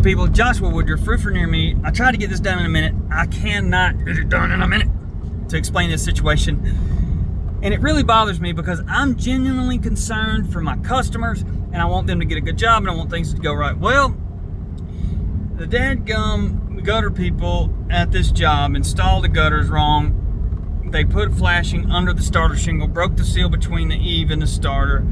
people, Joshua Woodruff, roofer near me. I tried to get this done in a minute. I cannot get it done in a minute to explain this situation. And it really bothers me because I'm genuinely concerned for my customers and I want them to get a good job and I want things to go right. Well, the dadgum gutter people at this job installed the gutters wrong. They put flashing under the starter shingle, broke the seal between the eave and the starter.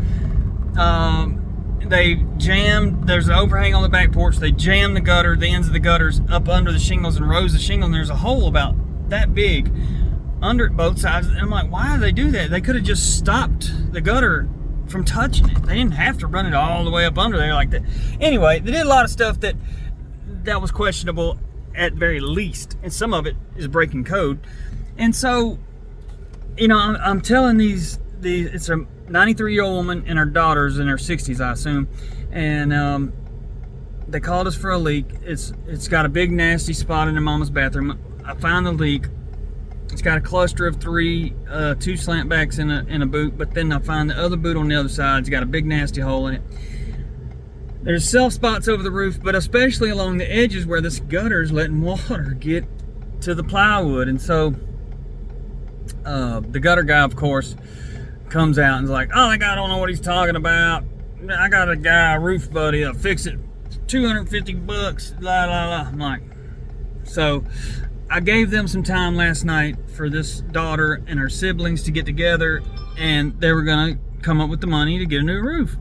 They jammed, there's an overhang on the back porch. They jammed the ends of the gutters up under the shingles and rose the shingle, and there's a hole about that big under both sides. And I'm like, why do they do that? They could have just stopped the gutter from touching it. They didn't have to run it all the way up under there like that. Anyway, they did a lot of stuff that was questionable at very least, and some of it is breaking code. And so, you know, I'm telling these it's a 93-year-old woman and her daughter's in her 60s, I assume, and they called us for a leak. It's got a big nasty spot in their mama's bathroom. I found the leak. It's got a cluster of two slant backs in a boot, but then I find the other boot on the other side. It's got a big nasty hole in it. There's self spots over the roof, but especially along the edges where this gutter is letting water get to the plywood. And so the gutter guy, of course, comes out and is like, oh, that guy don't know what he's talking about. I got a guy, a roof buddy, that'll fix it. $250, la la la. I'm like, so I gave them some time last night for this daughter and her siblings to get together, and they were gonna come up with the money to get a new roof.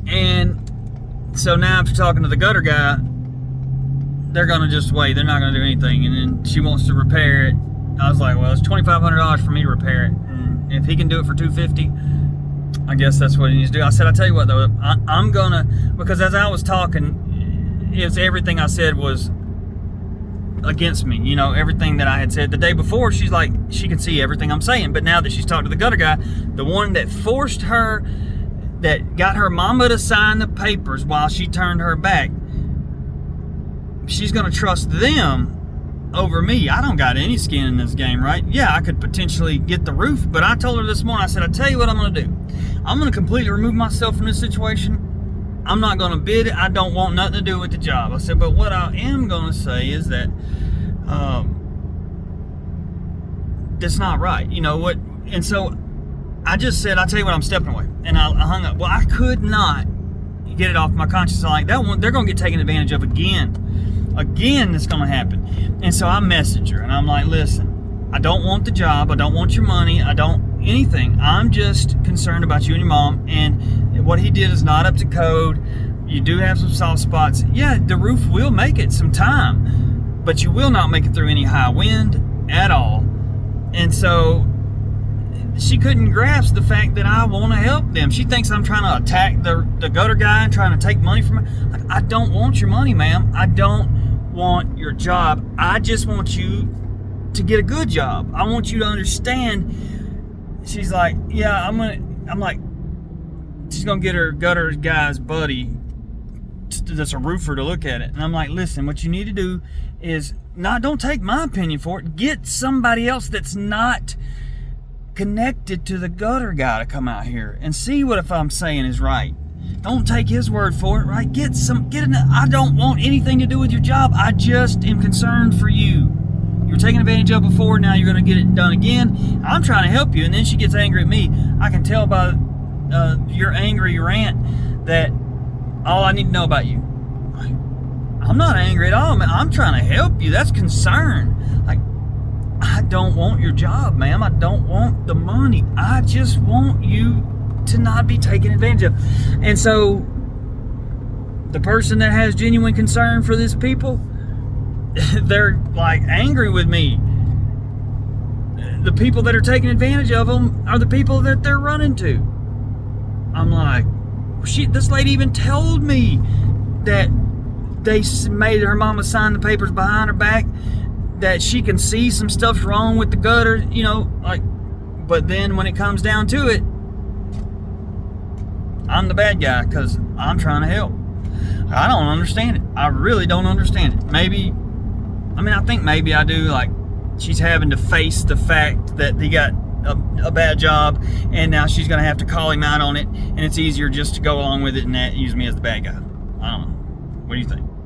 And so now after talking to the gutter guy, they're gonna just wait. They're not gonna do anything. And then she wants to repair it. I was like, well, it's $2,500 for me to repair it. And if he can do it for $250, I guess that's what he needs to do. I said, I tell you what though, I'm gonna, because as I was talking, it's everything I said was against me. You know, everything that I had said the day before, she's like, she can see everything I'm saying. But now that she's talked to the gutter guy, the one that forced her, that got her mama to sign the papers while she turned her back, she's gonna trust them over me. I don't got any skin in this game, right? Yeah, I could potentially get the roof, but I told her this morning, I said, I tell you what I'm gonna do. I'm gonna completely remove myself from this situation. I'm not gonna bid it. I don't want nothing to do with the job. I said, but what I am gonna say is that that's not right. You know what? And so I just said, I'll tell you what, I'm stepping away. And I hung up. Well, I could not get it off my conscience. I'm like, that one, they're gonna get taken advantage of again. Again, that's gonna happen. And so I messaged her and I'm like, listen, I don't want the job, I don't want your money, I don't anything. I'm just concerned about you and your mom, and what he did is not up to code. You do have some soft spots. Yeah, the roof will make it some time, but you will not make it through any high wind at all. And so she couldn't grasp the fact that I want to help them. She thinks I'm trying to attack the gutter guy and trying to take money from her. Like, I don't want your money, ma'am. I don't want your job. I just want you to get a good job. I want you to understand. She's like, yeah, I'm like, she's gonna get her gutter guy's buddy that's a roofer to look at it. And I'm like, listen, what you need to do is don't take my opinion for it. Get somebody else that's not connected to the gutter guy to come out here and see what if I'm saying is right. Don't take his word for it, right? I don't want anything to do with your job. I just am concerned for you. You were taken advantage of before, now you're gonna get it done again. I'm trying to help you. And then she gets angry at me. I can tell by your angry rant that all I need to know about you. I'm not angry at all, man. I'm trying to help you. That's concern. Like, I don't want your job, ma'am. I don't want the money. I just want you to not be taken advantage of. And so the person that has genuine concern for these people, they're like angry with me. The people that are taking advantage of them are the people that they're running to. I'm like, this lady even told me that they made her mama sign the papers behind her back, that she can see some stuff's wrong with the gutter, you know, like, but then when it comes down to it, I'm the bad guy because I'm trying to help. I don't understand it. I really don't understand it. I think maybe I do. Like, she's having to face the fact that he got a bad job, and now she's going to have to call him out on it, and it's easier just to go along with it and use me as the bad guy. I don't know. What do you think?